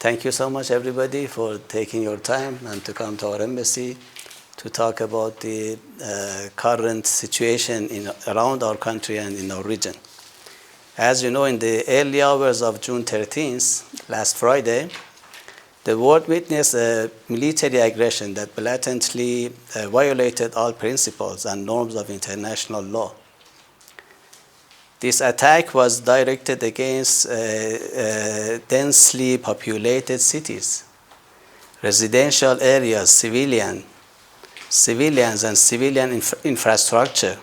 Thank you so much, everybody, for taking your time and to come to our embassy to talk about the current situation around our country and in our region. As you know, in the early hours of June 13th, last Friday, the world witnessed a military aggression that blatantly violated all principles and norms of international law. This attack was directed against densely populated cities, residential areas, civilians, and civilian infrastructure,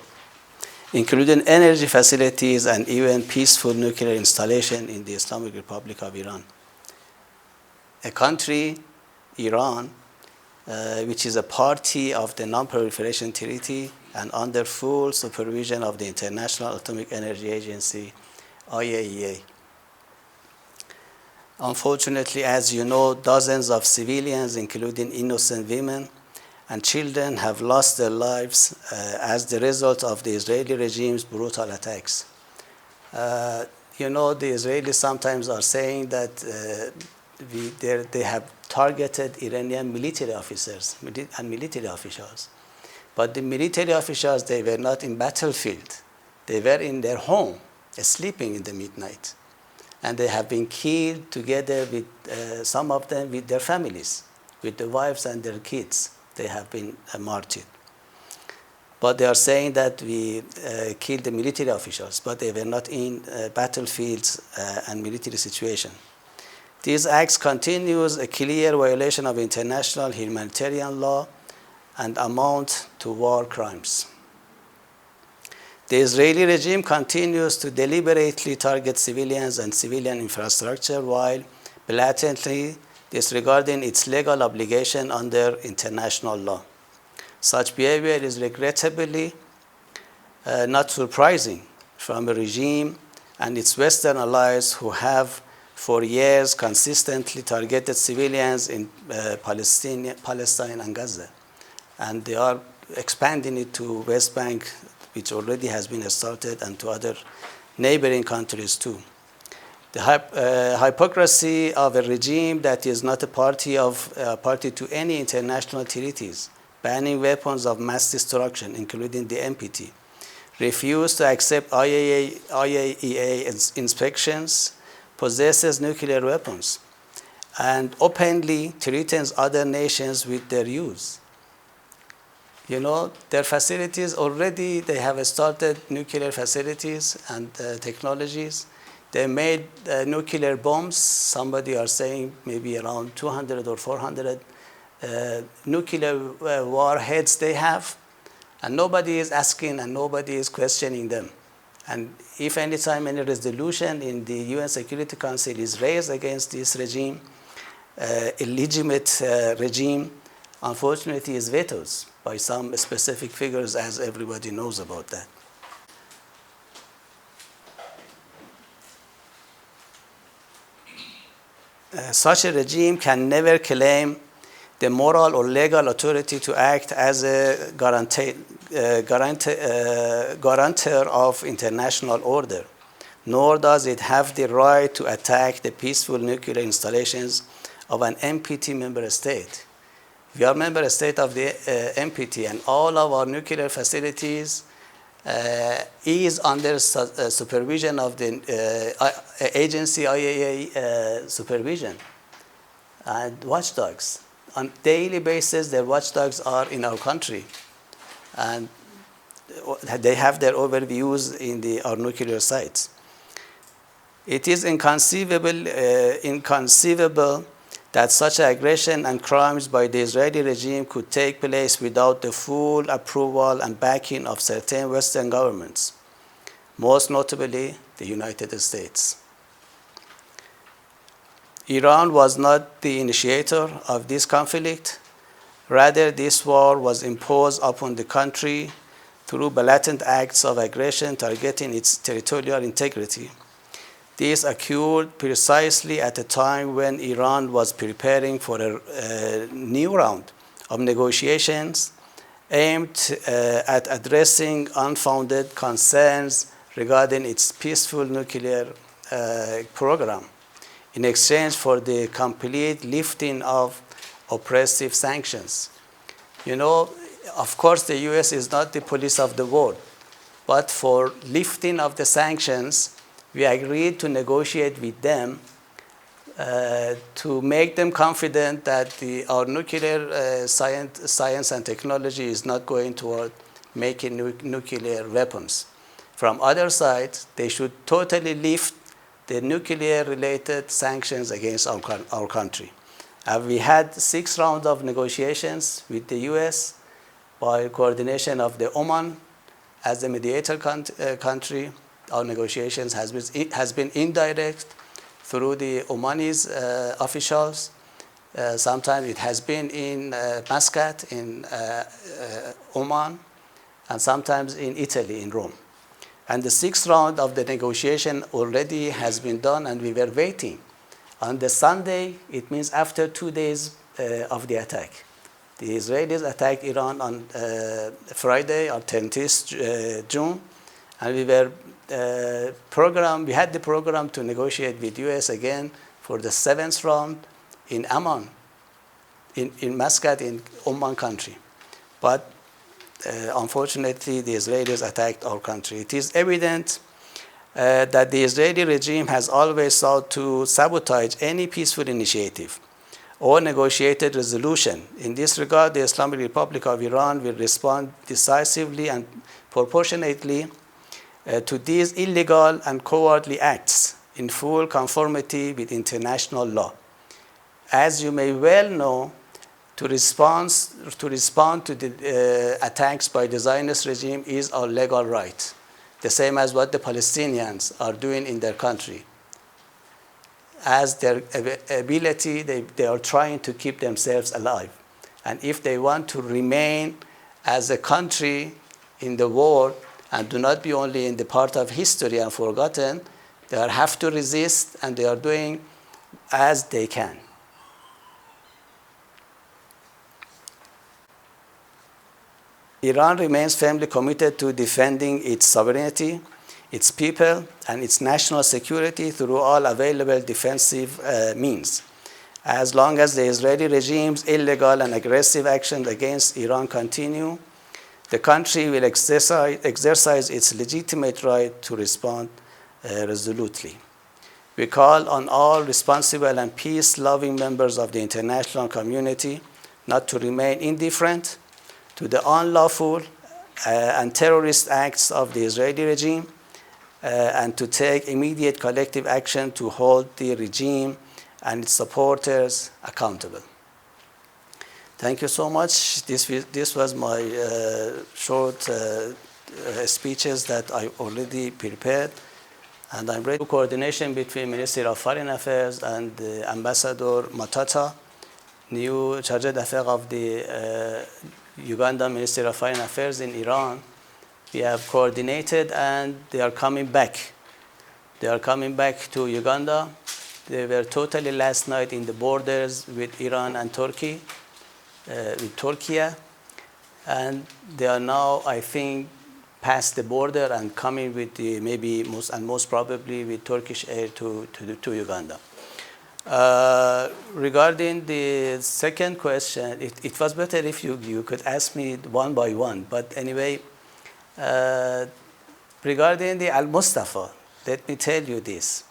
including energy facilities and even peaceful nuclear installation in the Islamic Republic of Iran. A country, Iran, which is a party of the Non-Proliferation Treaty and under full supervision of the International Atomic Energy Agency, IAEA. Unfortunately, as you know, dozens of civilians, including innocent women and children, have lost their lives as the result of the Israeli regime's brutal attacks. The Israelis sometimes are saying that they have targeted Iranian military officers and military officials. But the military officials, they were not in battlefield. They were in their home, sleeping in the midnight. And they have been killed together with some of them with their families, with the wives and their kids. They have been martyred. But they are saying that we killed the military officials, but they were not in battlefields and military situation. These acts continues a clear violation of international humanitarian law and amount to war crimes. The Israeli regime continues to deliberately target civilians and civilian infrastructure while blatantly disregarding its legal obligation under international law. Such behavior is regrettably not surprising from a regime and its Western allies who have for years consistently targeted civilians in Palestine and Gaza. And they are expanding it to West Bank, which already has been started, and to other neighboring countries too. The hypocrisy of a regime that is not a party to any international treaties, banning weapons of mass destruction, including the NPT, refuse to accept IAEA inspections, possesses nuclear weapons, and openly threatens other nations with their use. Their facilities already, they have started nuclear facilities and technologies. They made nuclear bombs. Somebody are saying maybe around 200 or 400 nuclear warheads they have. And nobody is asking and nobody is questioning them. And if any time any resolution in the UN Security Council is raised against this regime, illegitimate regime, unfortunately is vetoed by some specific figures, as everybody knows about that. Such a regime can never claim the moral or legal authority to act as a guarantor of international order, nor does it have the right to attack the peaceful nuclear installations of an NPT member state. We are member state of the NPT, and all of our nuclear facilities is under supervision of the agency IAEA supervision and watchdogs. On daily basis, their watchdogs are in our country, and they have their overviews in our nuclear sites. It is inconceivable that such aggression and crimes by the Israeli regime could take place without the full approval and backing of certain Western governments, most notably the United States. Iran was not the initiator of this conflict. Rather, this war was imposed upon the country through blatant acts of aggression targeting its territorial integrity. This occurred precisely at a time when Iran was preparing for a new round of negotiations aimed at addressing unfounded concerns regarding its peaceful nuclear program, in exchange for the complete lifting of oppressive sanctions. Of course, the U.S. is not the police of the world, but for lifting of the sanctions, we agreed to negotiate with them to make them confident that our nuclear science and technology is not going toward making nuclear weapons. From other side, they should totally lift the nuclear-related sanctions against our country. We had 6 rounds of negotiations with the U.S. by coordination of the Oman as the mediator country. Our negotiations has been indirect through the Omanis officials. Sometimes it has been in Muscat in Oman, and sometimes in Italy, in Rome. And the 6th round of the negotiation already has been done, and we were waiting. On the Sunday, it means after 2 days of the attack. The Israelis attacked Iran on Friday, on 20th June, and we had the program to negotiate with US again for the 7th round in Amman, in Muscat, in Oman country. But unfortunately, the Israelis attacked our country. It is evident that the Israeli regime has always sought to sabotage any peaceful initiative or negotiated resolution. In this regard, the Islamic Republic of Iran will respond decisively and proportionately to these illegal and cowardly acts in full conformity with international law. As you may well know, to respond to the attacks by the Zionist regime is our legal right, the same as what the Palestinians are doing in their country. As their ability, they are trying to keep themselves alive. And if they want to remain as a country in the world and do not be only in the part of history and forgotten, they have to resist, and they are doing as they can. Iran remains firmly committed to defending its sovereignty, its people, and its national security through all available defensive means. As long as the Israeli regime's illegal and aggressive actions against Iran continue, the country will exercise its legitimate right to respond resolutely. We call on all responsible and peace-loving members of the international community not to remain indifferent to the unlawful and terrorist acts of the Israeli regime, and to take immediate collective action to hold the regime and its supporters accountable. Thank you so much. This was my short speeches that I already prepared, and I'm ready to coordination between Ministry of Foreign Affairs and Ambassador Matata, new charge d'affaires of the Uganda Ministry of Foreign Affairs in Iran. We have coordinated, and they are coming back. They are coming back to Uganda. They were totally last night in the borders with Iran and Turkey, with Turkey, and they are now, I think, past the border and coming with the most probably with Turkish air to Uganda. Regarding the second question, it was better if you could ask me one by one. But anyway, regarding the Al-Mustafa, let me tell you this.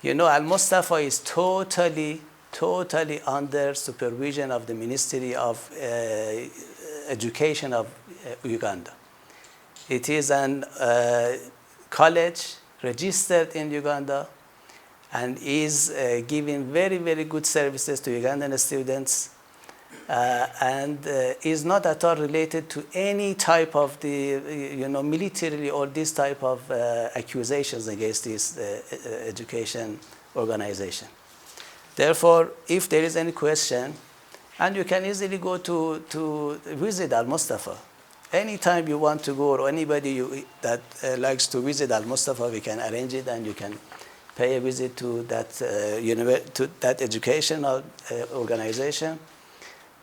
Al-Mustafa is totally under supervision of the Ministry of Education of Uganda. It is an college registered in Uganda, and is giving very, very good services to Ugandan students, and is not at all related to any type of the, military or this type of accusations against this education organization. Therefore, if there is any question, and you can easily go to visit Al-Mustafa. Anytime you want to go, or anybody that likes to visit Al-Mustafa, we can arrange it, and you can pay a visit to that educational organization,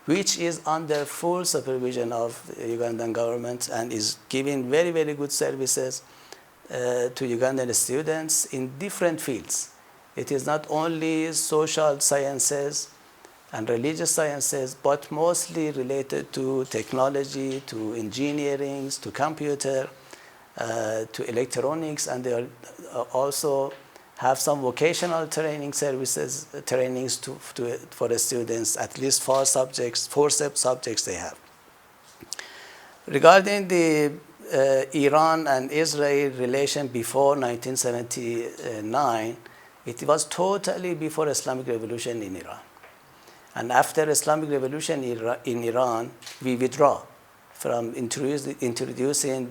which is under full supervision of the Ugandan government and is giving very, very good services to Ugandan students in different fields. It is not only social sciences and religious sciences, but mostly related to technology, to engineering, to computer, to electronics, and they also have some vocational training services, trainings for the students, at least four subjects they have. Regarding the Iran and Israel relation before 1979, it was totally before Islamic Revolution in Iran. And after Islamic Revolution in Iran, we withdraw from introducing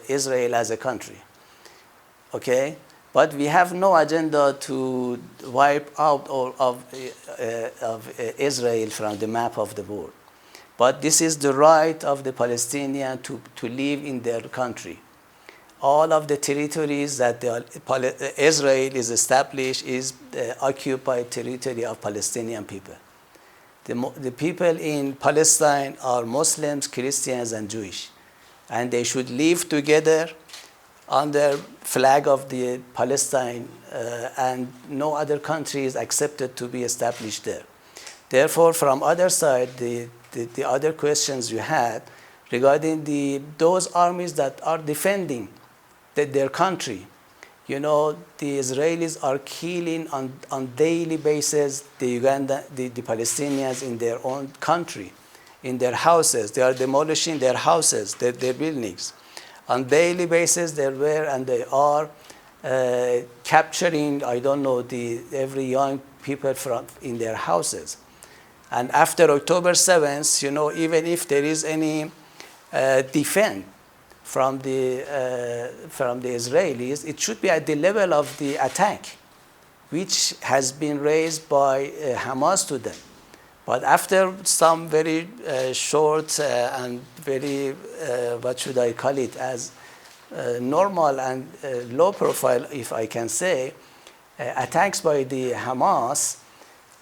Israel as a country. Okay? But we have no agenda to wipe out all of Israel from the map of the world. But this is the right of the Palestinians to live in their country. All of the territories that Israel is established is the occupied territory of Palestinian people. The people in Palestine are Muslims, Christians, and Jewish. And they should live together under flag of the Palestine, and no other country is accepted to be established there. Therefore, from other side, the other questions you had regarding those armies that are defending their country, the Israelis are killing on daily basis the Palestinians in their own country, in their houses. They are demolishing their houses, their buildings. On daily basis, they are capturing, every young people in their houses. And after October 7th, even if there is any defense from the Israelis, it should be at the level of the attack, which has been raised by Hamas to them. But after some very short and very, as normal and low profile, if I can say, attacks by the Hamas,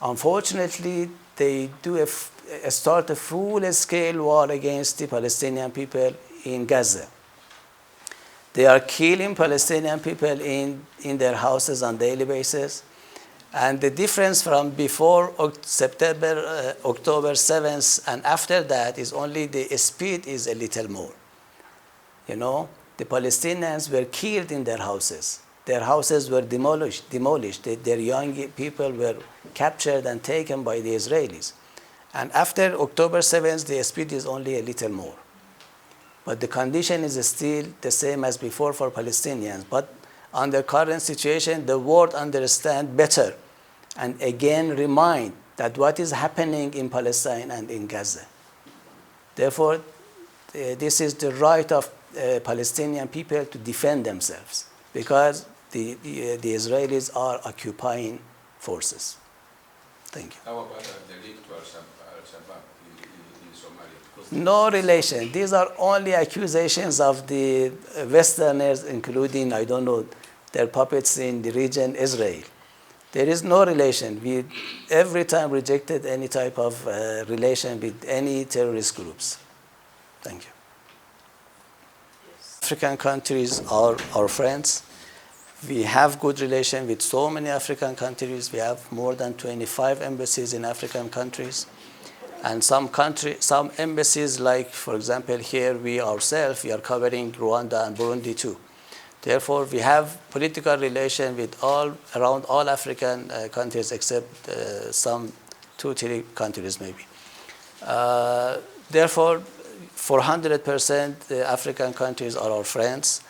unfortunately, they do start a full-scale war against the Palestinian people in Gaza. They are killing Palestinian people in their houses on a daily basis. And the difference from before October 7th and after that is only the speed is a little more. The Palestinians were killed in their houses. Their houses were demolished. Their young people were captured and taken by the Israelis. And after October 7th, the speed is only a little more. But the condition is still the same as before for Palestinians. But under current situation, the world understands better and again remind that what is happening in Palestine and in Gaza. Therefore, this is the right of Palestinian people to defend themselves because the Israelis are occupying forces. Thank you. How about the link to Al-Shabaab in Somalia? No relation. These are only accusations of the Westerners, including, their puppets in the region, Israel. There is no relation. We every time rejected any type of relation with any terrorist groups. Thank you. Yes. African countries are our friends. We have good relation with so many African countries. We have more than 25 embassies in African countries. And some embassies, like, for example, here we ourselves, we are covering Rwanda and Burundi too. Therefore, we have political relation with around all African countries except some 2-3 countries maybe. Therefore, 400% the African countries are our friends.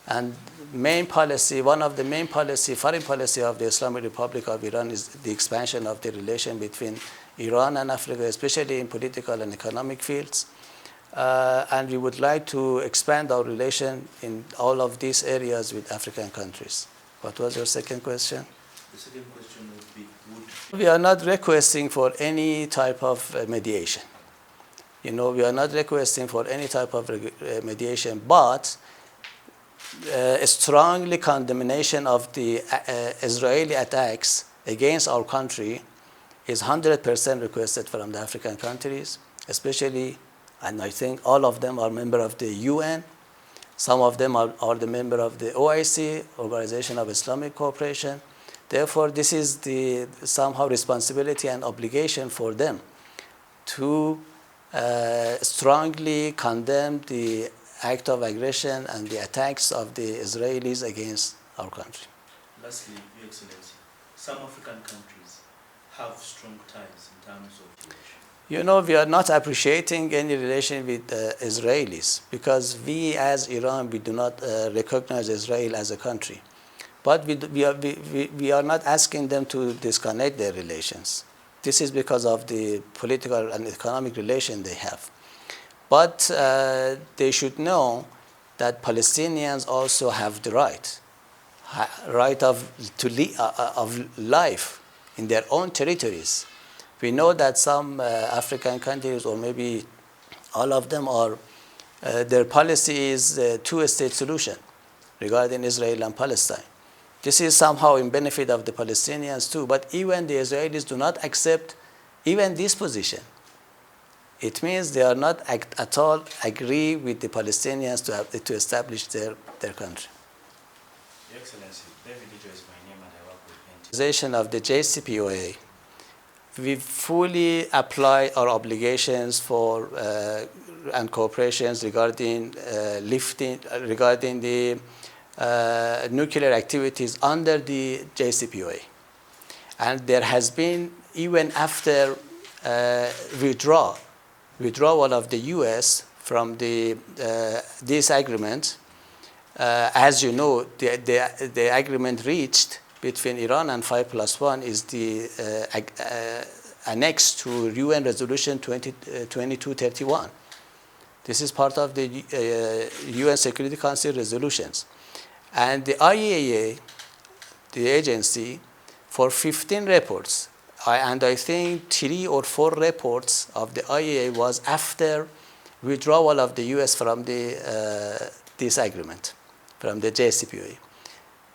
And one of the main foreign policy of the Islamic Republic of Iran is the expansion of the relation between Iran and Africa, especially in political and economic fields. And we would like to expand our relation in all of these areas with African countries. What was your second question? The second question would be, we are not requesting for any type of mediation. We are not requesting for any type of mediation, but a strongly condemnation of the Israeli attacks against our country is 100% requested from the African countries, especially, and I think all of them are members of the UN. Some of them are the member of the OIC, Organization of Islamic Cooperation. Therefore, this is the somehow responsibility and obligation for them to strongly condemn the act of aggression and the attacks of the Israelis against our country. Lastly, Your Excellency, some African countries have strong ties in terms of relation. You know, we are not appreciating any relation with Israelis because we, as Iran, we do not recognize Israel as a country. But we are not asking them to disconnect their relations. This is because of the political and economic relation they have. But they should know that Palestinians also have the right of life in their own territories. We know that some African countries, or maybe all of them, are their policy is a two-state solution regarding Israel and Palestine. This is somehow in benefit of the Palestinians too, but even the Israelis do not accept even this position. It means they are not at all agree with the Palestinians to establish their country. Your Excellency, David Ijo is my name and I work with NT. Organization of the JCPOA, we fully apply our obligations for and cooperations regarding regarding the nuclear activities under the JCPOA. And there has been, even after withdrawal of the U.S. from this agreement, as you know, the agreement reached between Iran and 5+1 is the annex to UN Resolution 2231. This is part of the UN Security Council resolutions. And the IAEA, the agency, for 15 reports, and I think 3 or 4 reports of the IAEA was after withdrawal of the US from this agreement, from the JCPOA,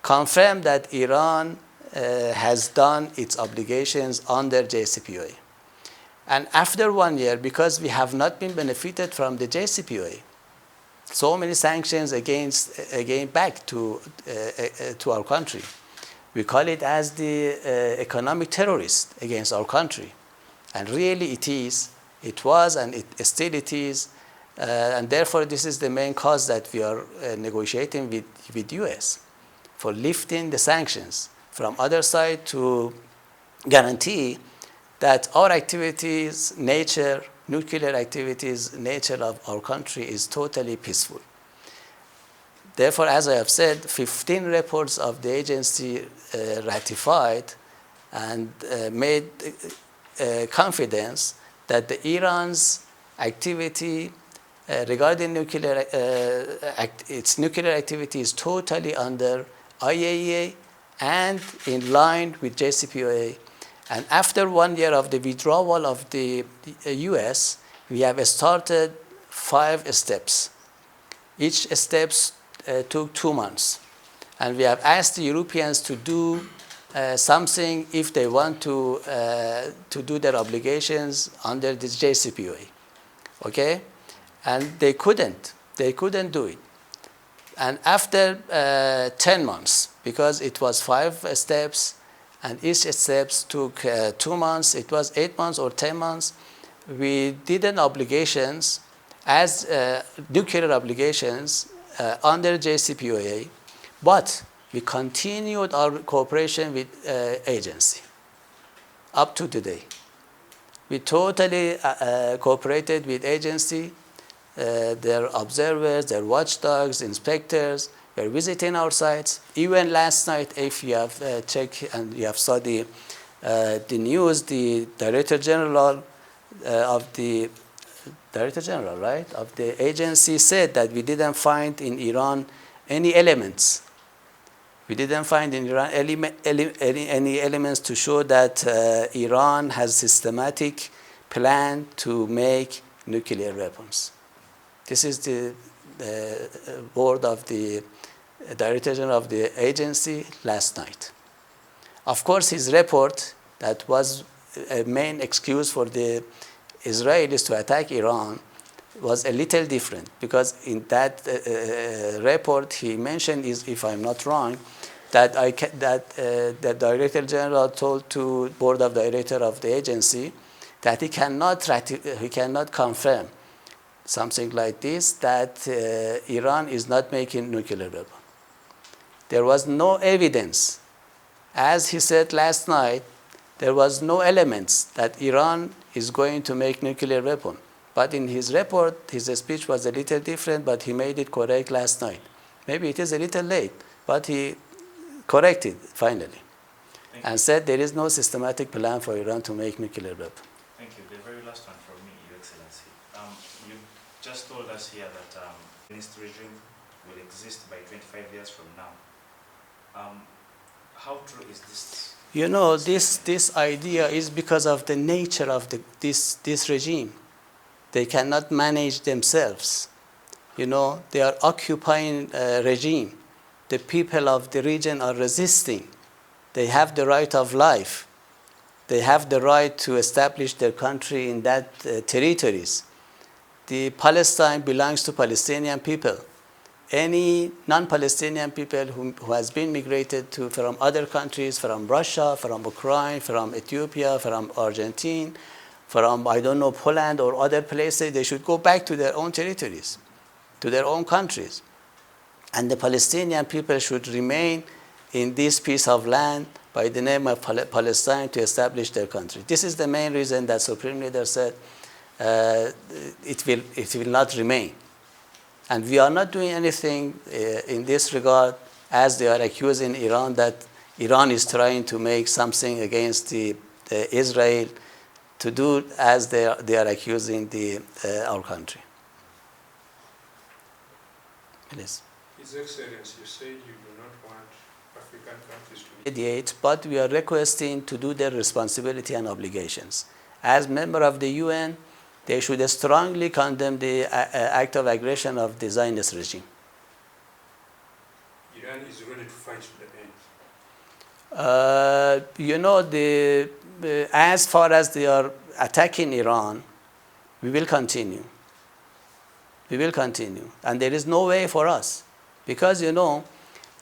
confirmed that Iran has done its obligations under JCPOA. And after 1 year, because we have not been benefited from the JCPOA, so many sanctions again back to our country. We call it as the economic terrorist against our country. And really it was, and it still it is. And therefore, this is the main cause that we are negotiating with US for lifting the sanctions from other side to guarantee that our activities, nuclear activities, nature of our country is totally peaceful. Therefore, as I have said, 15 reports of the agency ratified and made confidence that the Iran's activity regarding its nuclear activity is totally under IAEA and in line with JCPOA. And after 1 year of the withdrawal of the US, we have started 5 steps. Each step took 2 months. And we have asked the Europeans to do something if they want to do their obligations under this JCPOA. Okay? And they couldn't do it. And after 10 months, because it was 5 steps, and each step took 2 months, it was 8 months or 10 months, we did an obligations as nuclear obligations under JCPOA, but we continued our cooperation with agency up to today. We totally cooperated with agency, their observers, their watchdogs, inspectors, were visiting our sites. Even last night, if you have checked and you have saw the news, the Director General of the agency said that we didn't find in Iran any elements. We didn't find in Iran any elements to show that Iran has systematic plan to make nuclear weapons. This is the word of the Director General of the agency last night. Of course, his report that was a main excuse for the Israelis to attack Iran was a little different, because in that report he mentioned, if I'm not wrong, that the Director General told to Board of Director of the agency that he cannot confirm something like this, that Iran is not making nuclear weapon. There was no evidence. As he said last night, there was no elements that Iran is going to make nuclear weapon. But in his report, his speech was a little different, but he made it correct last night. Maybe it is a little late, but he corrected finally and said there is no systematic plan for Iran to make nuclear weapon. Thank you. The very last one from me, Your Excellency. You just told us here that this regime will exist by 25 years from now. How true is this? You know, this idea is because of the nature of this regime. They cannot manage themselves. You know, they are occupying a regime. The people of the region are resisting. They have the right of life. They have the right to establish their country in that territories. The Palestine belongs to Palestinian people. Any non-Palestinian people who has been migrated from other countries, from Russia, from Ukraine, from Ethiopia, from Argentina, from, I don't know, Poland or other places, they should go back to their own territories, to their own countries. And the Palestinian people should remain in this piece of land by the name of Palestine to establish their country. This is the main reason that Supreme Leader said it will not remain. And we are not doing anything in this regard, as they are accusing Iran that Iran is trying to make something against the Israel, to do as they are accusing our country. Please. His Excellency, you said you do not want African countries to Mediate, but we are requesting to do their responsibility and obligations. As member of the UN, they should strongly condemn the act of aggression of the Zionist regime. Iran is ready to fight to the end. You know, as far as they are attacking Iran, we will continue. We will continue. And there is no way for us. Because, you know,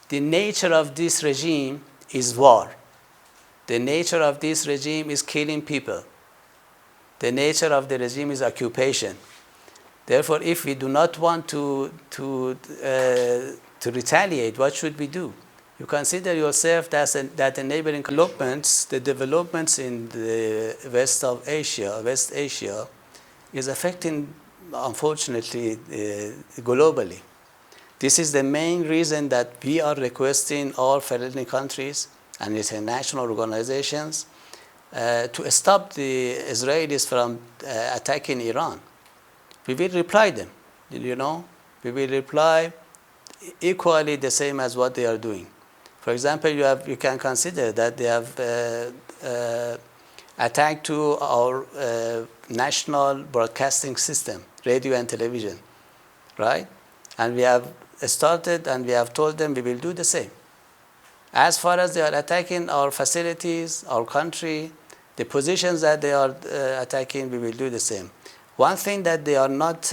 the nature of this regime is war. The nature of this regime is killing people. The nature of the regime is occupation. Therefore, if we do not want to retaliate, what should we do? You consider yourself that the neighboring developments, the developments in the West Asia, is affecting, unfortunately, globally. This is the main reason that we are requesting all friendly countries and international organizations to stop the Israelis from attacking Iran. We will reply them, you know. We will reply equally the same as what they are doing. For example, you can consider that they have attacked to our national broadcasting system, radio and television, right? And we have started and we have told them we will do the same. As far as they are attacking our facilities, our country, the positions that they are attacking, we will do the same. One thing that they are not,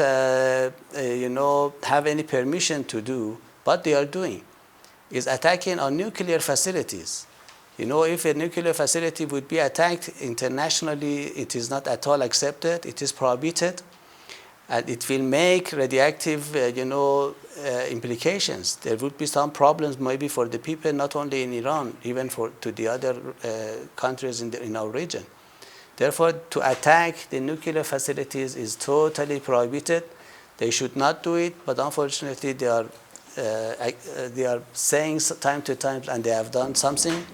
you know, have any permission to do, but they are doing, is attacking our nuclear facilities. You know, if a nuclear facility would be attacked internationally, it is not at all accepted. It is prohibited. And it will make radioactive, implications. There would be some problems maybe for the people, not only in Iran, even to the other countries in our region. Therefore, to attack the nuclear facilities is totally prohibited. They should not do it, but unfortunately they are saying time to time, and they have done something.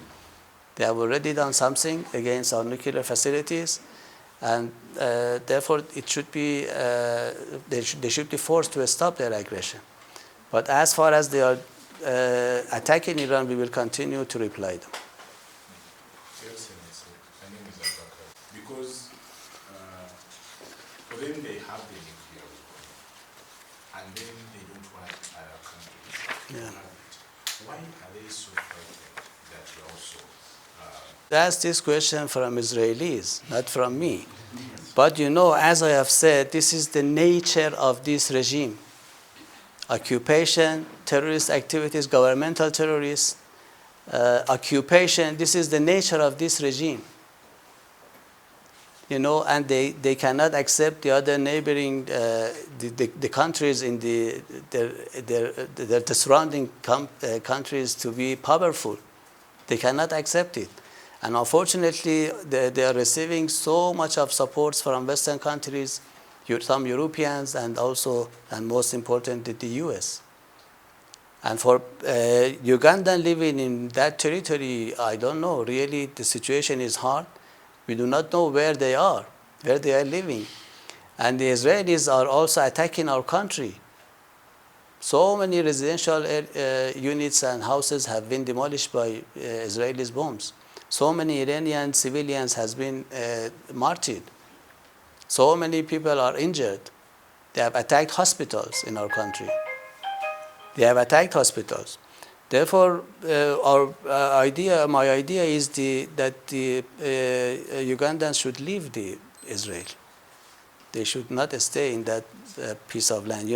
They have already done something against our nuclear facilities. And therefore, it should be they should be forced to stop their aggression. But as far as they are attacking Iran, we will continue to reply them. Yes, my name is Abakar. Because for them they have the nuclear weapon, and then they don't want other countries to have it. Why are they so frightened that you also? That's this question from Israelis, not from me. But you know, as I have said, this is the nature of this regime. Occupation, terrorist activities, governmental terrorists, occupation. This is the nature of this regime. And they cannot accept the other neighboring, the countries in the surrounding countries to be powerful. They cannot accept it. And unfortunately, they are receiving so much of support from Western countries, some Europeans, and most importantly, the US. And for Ugandan living in that territory, I don't know, really the situation is hard. We do not know where they are living. And the Israelis are also attacking our country. So many residential units and houses have been demolished by Israeli bombs. So many Iranian civilians has been martyred. So many people are injured. They have attacked hospitals in our country. They have attacked hospitals. Therefore, my idea is that the Ugandans should leave Israel. They should not stay in that piece of land.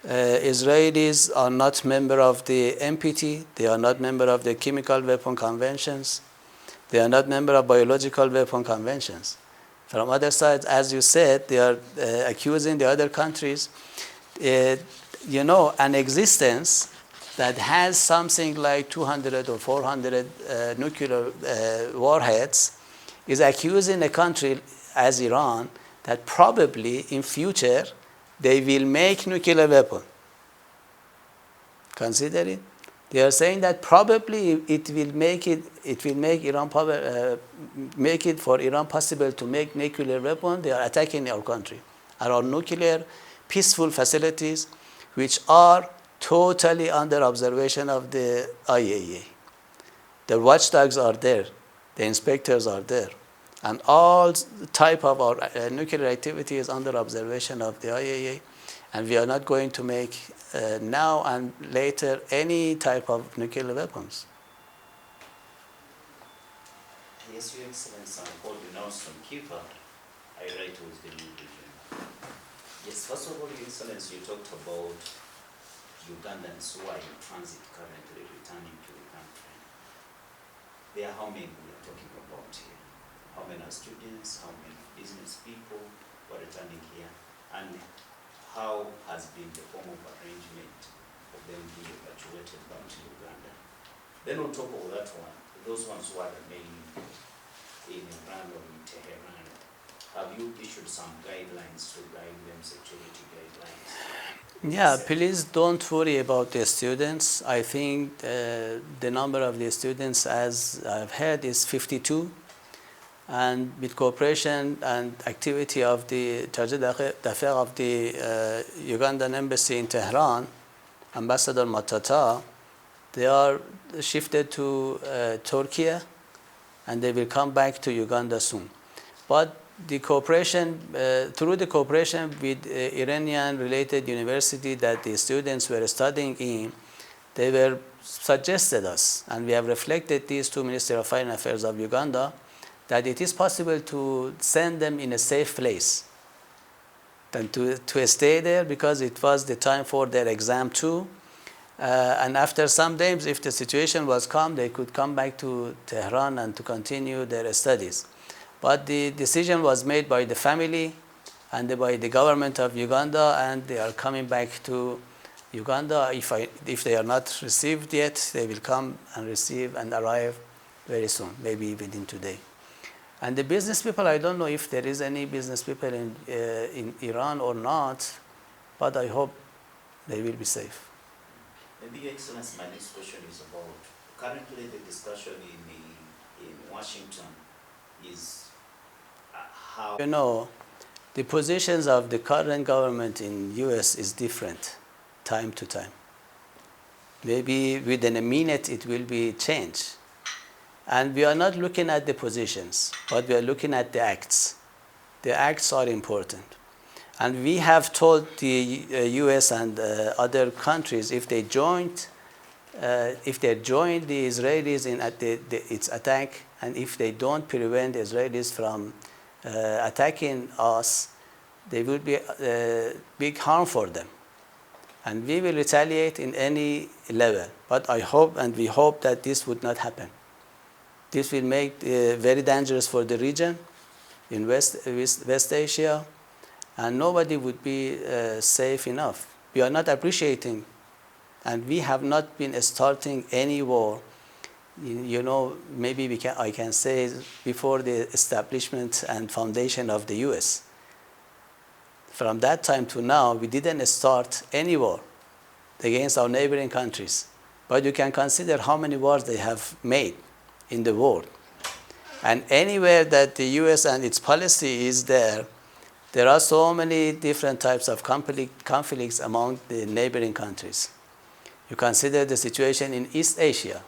Israelis are not member of the NPT. They are not member of the Chemical Weapon Conventions. They are not member of Biological Weapon Conventions. From other sides, as you said, they are accusing the other countries. An existence that has something like 200 or 400 nuclear warheads is accusing a country as Iran that probably in future they will make nuclear weapon. Consider it. They are saying that probably it will make it for Iran possible to make nuclear weapon. They are attacking our country, our nuclear peaceful facilities, which are totally under observation of the IAEA. The watchdogs are there, the inspectors are there, and all type of our nuclear activity is under observation of the IAEA, and we are not going to make now and later any type of nuclear weapons. Yes, Your Excellency, I'm Paul Nelson, keeper. I write with the new region. Yes, first of all, Your Excellency, you talked about Ugandans who are in transit currently returning to the country. There are how many we are talking about here? How many are students? How many business people who are returning here? And how has been the form of arrangement of them being evacuated back to Uganda? Then on top of that one, those ones who are remaining in Iran or in Tehran, have you issued some guidelines to guide them, security guidelines? Yeah, please don't worry about the students. I think the number of the students, as I've heard, is 52. And with cooperation and activity of the charge d'affaires of the Ugandan embassy in Tehran, Ambassador Matata, they are shifted to Turkey, and they will come back to Uganda soon. But the cooperation, through the cooperation with Iranian-related university that the students were studying in, they were suggested us, and we have reflected these to Ministry of Foreign Affairs of Uganda, that it is possible to send them in a safe place than to stay there, because it was the time for their exam too. And after some days, if the situation was calm, they could come back to Tehran and to continue their studies. But the decision was made by the family and by the government of Uganda, and they are coming back to Uganda. If they are not received yet, they will come and receive and arrive very soon, maybe within today. And the business people, I don't know if there is any business people in Iran or not, but I hope they will be safe. Maybe, Your Excellency, my next question is about, currently the discussion in Washington is how... The positions of the current government in US is different time to time. Maybe within a minute it will be changed. And we are not looking at the positions, but we are looking at the acts. The acts are important. And we have told the US and other countries, if they join the Israelis in its attack, and if they don't prevent the Israelis from attacking us, there will be big harm for them. And we will retaliate in any level. But I hope and we hope that this would not happen. This will make very dangerous for the region in West Asia, and nobody would be safe enough. We are not appreciating, and we have not been starting any war. You know, maybe I can say before the establishment and foundation of the U.S. From that time to now, we didn't start any war against our neighboring countries. But you can consider how many wars they have made in the world. And anywhere that the U.S. and its policy is there, there are so many different types of conflicts among the neighboring countries. You consider the situation in East Asia.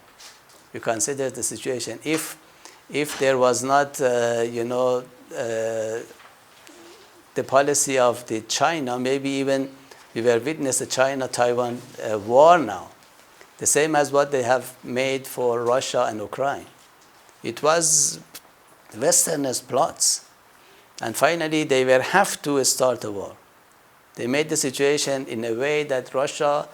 You consider the situation if there was not, the policy of the China, maybe even we were witness the China-Taiwan war now, the same as what they have made for Russia and Ukraine. It was Westerners' plots. And finally, they will have to start a war. They made the situation in a way that Russia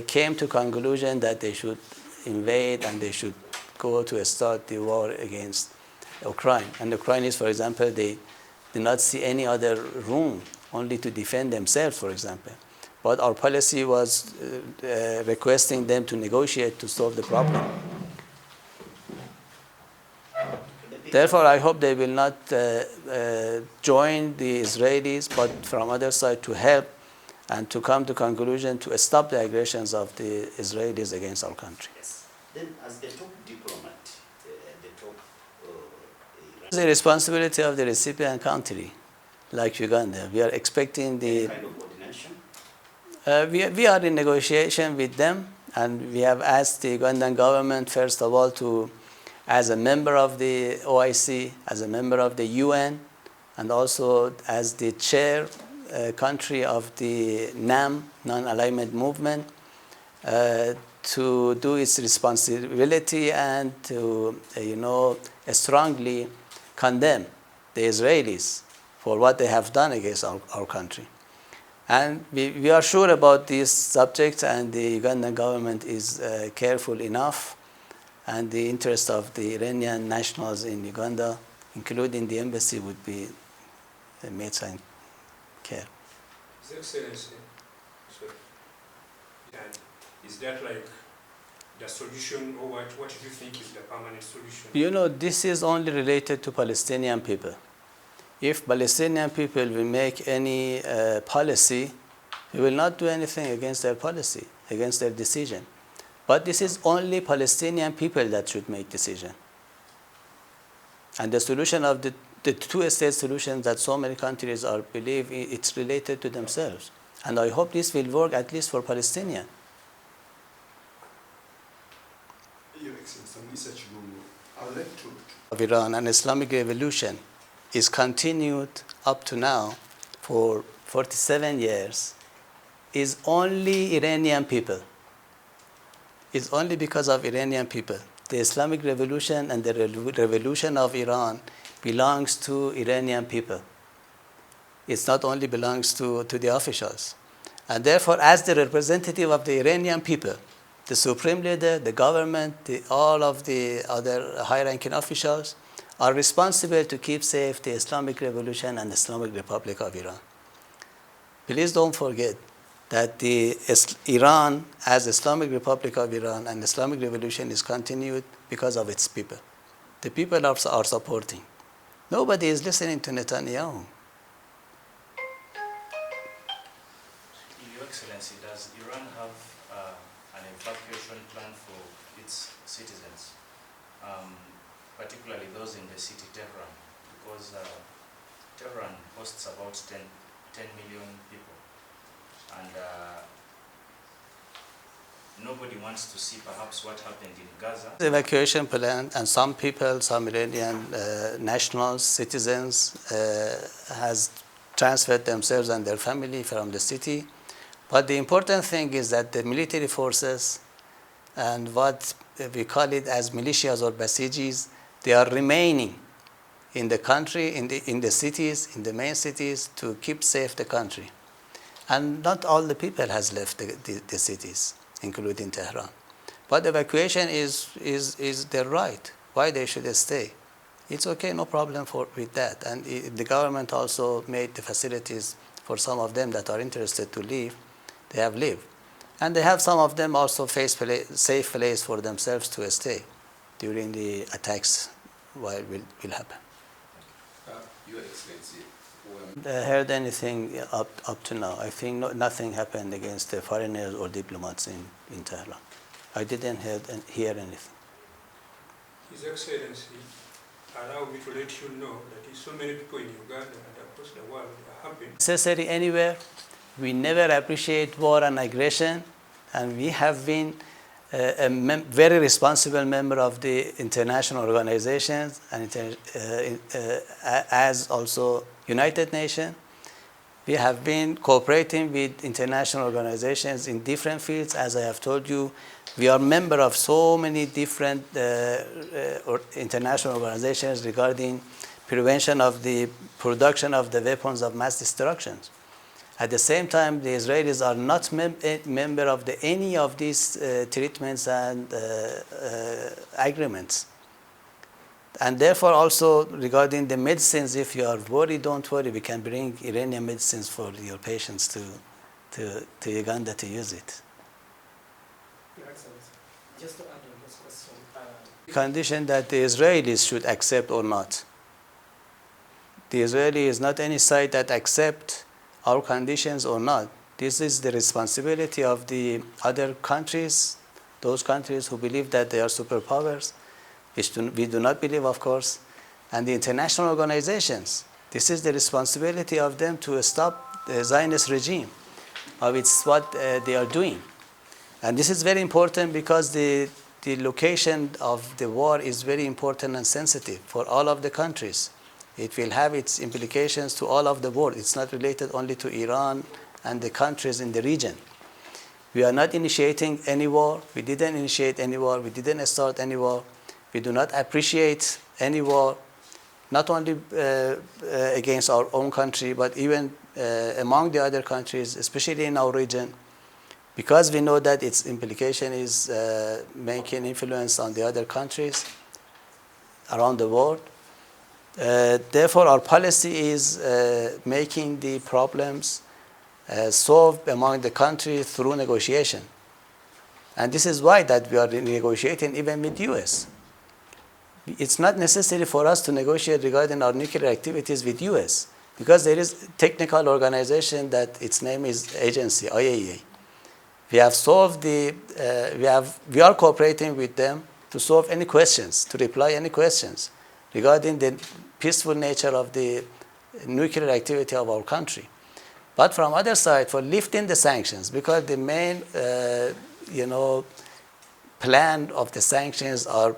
came to conclusion that they should invade and they should go to start the war against Ukraine. And the Ukrainians, for example, they did not see any other room only to defend themselves, for example. But our policy was requesting them to negotiate to solve the problem. Therefore, I hope they will not join the Israelis, but from other side to help and to come to conclusion to stop the aggressions of the Israelis against our country. Yes. Then, as the top diplomat, the top... It's the responsibility of the recipient country, like Uganda. We are expecting the... Any kind of coordination? We are in negotiation with them, and we have asked the Ugandan government, first of all, to, as a member of the OIC, as a member of the UN, and also as the chair country of the NAM, Non-Alignment Movement, to do its responsibility and to, strongly condemn the Israelis for what they have done against our country. And we are sure about this subject, and the Ugandan government is careful enough, and the interest of the Iranian nationals in Uganda, including the embassy, would be made some care. His Excellency, sorry. And is that like the solution, or what do you think is the permanent solution? This is only related to Palestinian people. If Palestinian people will make any policy, we will not do anything against their policy, against their decision. But this is only Palestinian people that should make decision. And the solution of the two-state solution that so many countries are believe it's related to themselves. And I hope this will work at least for Palestinians. Your Excellency, Mr. Chibungu, I would like to... Of Iran and Islamic revolution is continued up to now for 47 years is only Iranian people. It's only because of Iranian people. The Islamic revolution and the revolution of Iran belongs to Iranian people. It not only belongs to the officials. And therefore, as the representative of the Iranian people, the supreme leader, the government, all of the other high-ranking officials are responsible to keep safe the Islamic revolution and the Islamic Republic of Iran. Please don't forget that Iran, as Islamic Republic of Iran, and Islamic revolution is continued because of its people. The people are supporting. Nobody is listening to Netanyahu. Your Excellency, does Iran have an evacuation plan for its citizens, particularly those in the city Tehran? Because Tehran hosts about 10 million people. And nobody wants to see perhaps what happened in Gaza. The evacuation plan, and some people, some Iranian nationals, citizens, has transferred themselves and their family from the city. But the important thing is that the military forces and what we call it as militias or basijis, they are remaining in the country, in the cities, in the main cities, to keep safe the country. And not all the people has left the cities, including Tehran. But evacuation is their right. Why they should stay? It's okay, no problem with that. And the government also made the facilities for some of them that are interested to leave. They have lived. And they have some of them also safe place for themselves to stay during the attacks while will happen. Your Excellency, I heard anything up to now. I think nothing happened against the foreigners or diplomats in Tehran. I didn't hear anything. His Excellency, allow me to let you know that so many people in Uganda and across the world are happy. Necessary anywhere. We never appreciate war and aggression, and we have been a very responsible member of the international organizations and as also United Nations. We have been cooperating with international organizations in different fields. As I have told you, we are member of so many different international organizations regarding prevention of the production of the weapons of mass destruction. At the same time, the Israelis are not member of any of these treatments and agreements. And therefore, also regarding the medicines, if you are worried, don't worry. We can bring Iranian medicines for your patients to Uganda to use it. Your Excellency, just to add on this question. Condition that the Israelis should accept or not. The Israeli is not any side that accept our conditions or not. This is the responsibility of the other countries, those countries who believe that they are superpowers, which we do not believe, of course, and the international organizations. This is the responsibility of them to stop the Zionist regime. It's what they are doing. And this is very important because the location of the war is very important and sensitive for all of the countries. It will have its implications to all of the world. It's not related only to Iran and the countries in the region. We are not initiating any war. We didn't initiate any war. We didn't start any war. We do not appreciate any war, not only against our own country, but even among the other countries, especially in our region, because we know that its implication is making influence on the other countries around the world. Therefore, our policy is making the problems solved among the countries through negotiation. And this is why that we are negotiating even with US. It's not necessary for us to negotiate regarding our nuclear activities with US, because there is a technical organization that its name is agency, IAEA. We have solved we are cooperating with them to solve any questions, to reply any questions regarding the peaceful nature of the nuclear activity of our country. But from other side, for lifting the sanctions, because the main, plan of the sanctions are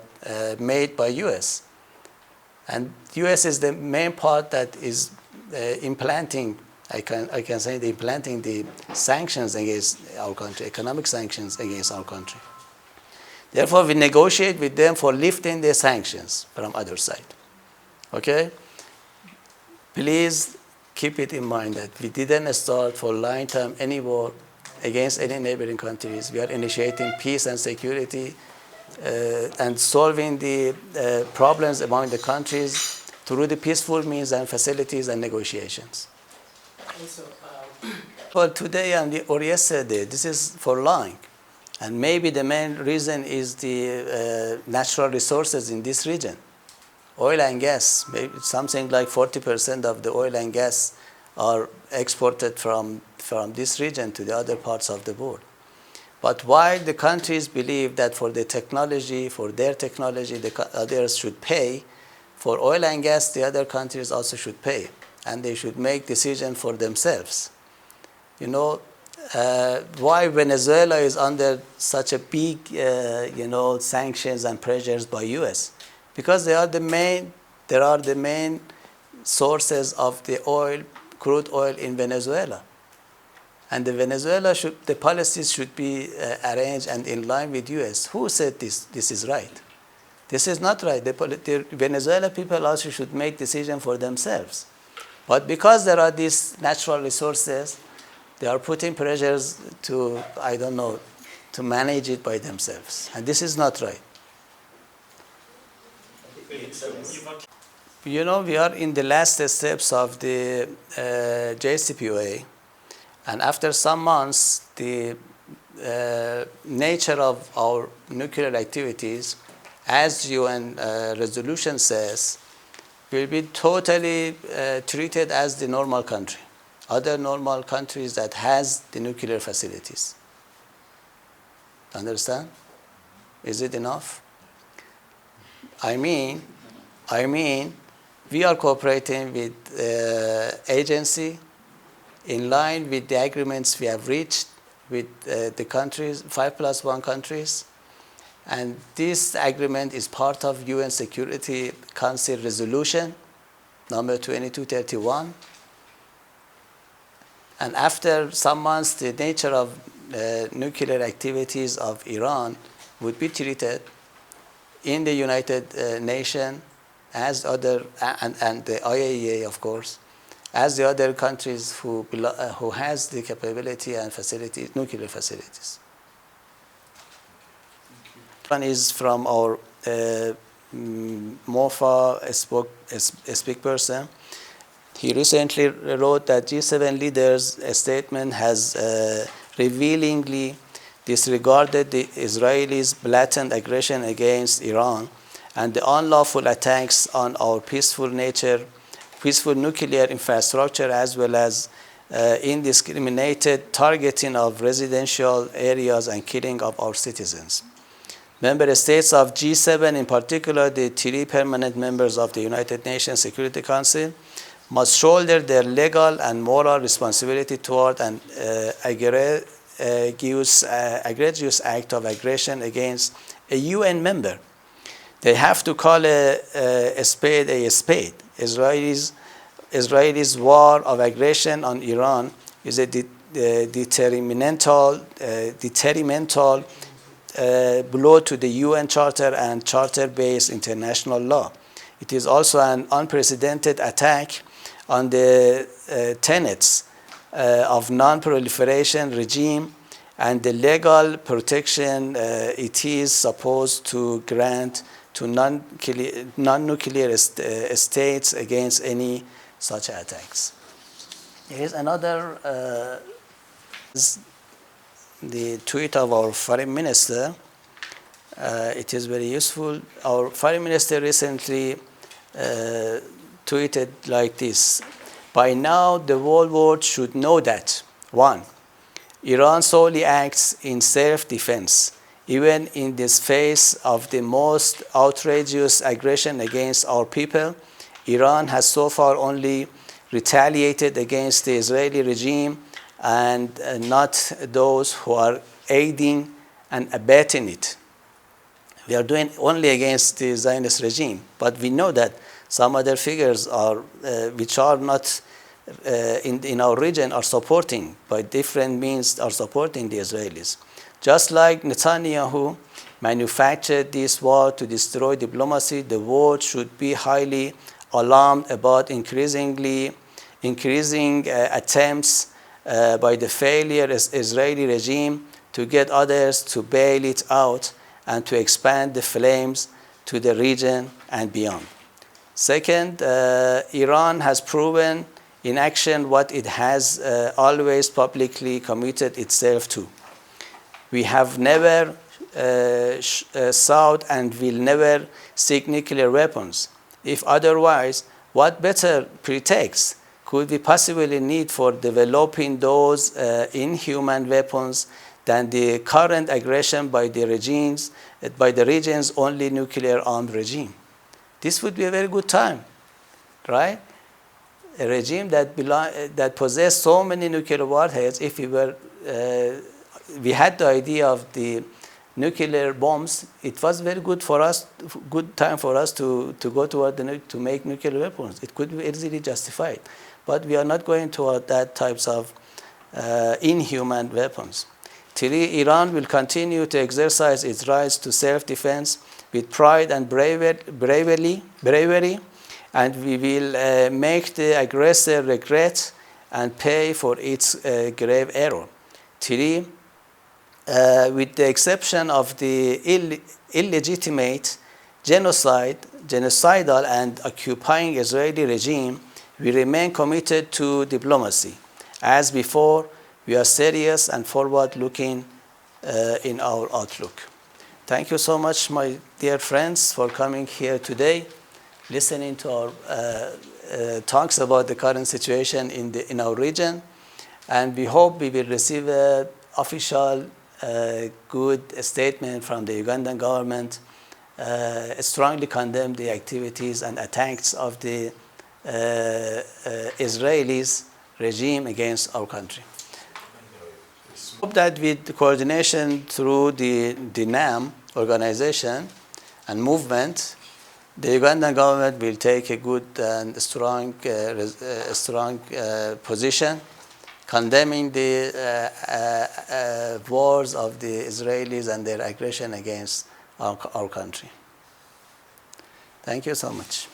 made by U.S. And U.S. is the main part that is implanting, I can say, implanting the sanctions against our country, economic sanctions against our country. Therefore, we negotiate with them for lifting the sanctions from other side. Okay? Please keep it in mind that we didn't start for a long time any war against any neighboring countries. We are initiating peace and security and solving the problems among the countries through the peaceful means and facilities and negotiations. Also, Well, today or yesterday, this is for long. And maybe the main reason is the natural resources in this region. Oil and gas, maybe something like 40% of the oil and gas are exported from this region to the other parts of the world. But while the countries believe that for their technology, the others should pay, for oil and gas, the other countries also should pay, and they should make decisions for themselves. Why Venezuela is under such a big, sanctions and pressures by U.S.? Because they are the main sources of the crude oil in Venezuela. And the policies should be arranged and in line with U.S. Who said this is right? This is not right. The Venezuela people also should make decisions for themselves. But because there are these natural resources, They are putting pressures to, I don't know, to manage it by themselves. And this is not right. You know, we are in the last steps of the JCPOA, and after some months, the nature of our nuclear activities, as UN resolution says, will be totally treated as the normal country, other normal countries that has the nuclear facilities. Understand? Is it enough? I mean, we are cooperating with agency in line with the agreements we have reached with the countries, 5+1 countries. And this agreement is part of UN Security Council resolution number 2231. And after some months, the nature of nuclear activities of Iran would be treated in the United Nations as other, and the IAEA, of course, as the other countries who has the capability and facilities, nuclear facilities. One is from our MOFA spokesperson. He recently wrote that G7 leaders' statement has revealingly disregarded the Israelis' blatant aggression against Iran and the unlawful attacks on our peaceful nuclear infrastructure, as well as indiscriminated targeting of residential areas and killing of our citizens. Member states of G7, in particular the 3 permanent members of the United Nations Security Council, must shoulder their legal and moral responsibility toward an egregious act of aggression against a UN member. They have to call a spade a spade. Israel's war of aggression on Iran is a detrimental blow to the UN Charter and Charter-based international law. It is also an unprecedented attack on the tenets of non-proliferation regime and the legal protection it is supposed to grant to non-nuclear states against any such attacks. Here is another the tweet of our foreign minister. It is very useful. Our foreign minister recently tweeted like this: by now the whole world should know that 1. Iran solely acts in self-defense, even in the face of the most outrageous aggression against our people. Iran has so far only retaliated against the Israeli regime and not those who are aiding and abetting it. We are doing only against the Zionist regime, but we know that some other figures are, which are not in our region, are supporting, by different means, are supporting the Israelis. Just like Netanyahu manufactured this war to destroy diplomacy, the world should be highly alarmed about increasing attempts by the failure Israeli regime to get others to bail it out and to expand the flames to the region and beyond. Second, Iran has proven in action what it has always publicly committed itself to. We have never sought and will never seek nuclear weapons. If otherwise, what better pretext could we possibly need for developing those inhuman weapons than the current aggression by the region's only nuclear-armed regime? This would be a very good time, right? A regime that possessed so many nuclear warheads. If we had the idea of the nuclear bombs, it was very good for us, good time for us to go toward to make nuclear weapons. It could be easily justified, but we are not going toward that types of inhuman weapons. Iran will continue to exercise its rights to self-defense with pride and bravery, and we will make the aggressor regret and pay for its grave error. 3, with the exception of the illegitimate genocidal and occupying Israeli regime, we remain committed to diplomacy. As before, we are serious and forward-looking in our outlook. Thank you so much, my dear friends, for coming here today, listening to our talks about the current situation in our region. And we hope we will receive an official good statement from the Ugandan government strongly condemn the activities and attacks of the Israelis regime against our country. Hope that with the coordination through the NAM organization and movement, the Ugandan government will take a good and strong position, condemning the wars of the Israelis and their aggression against our country. Thank you so much.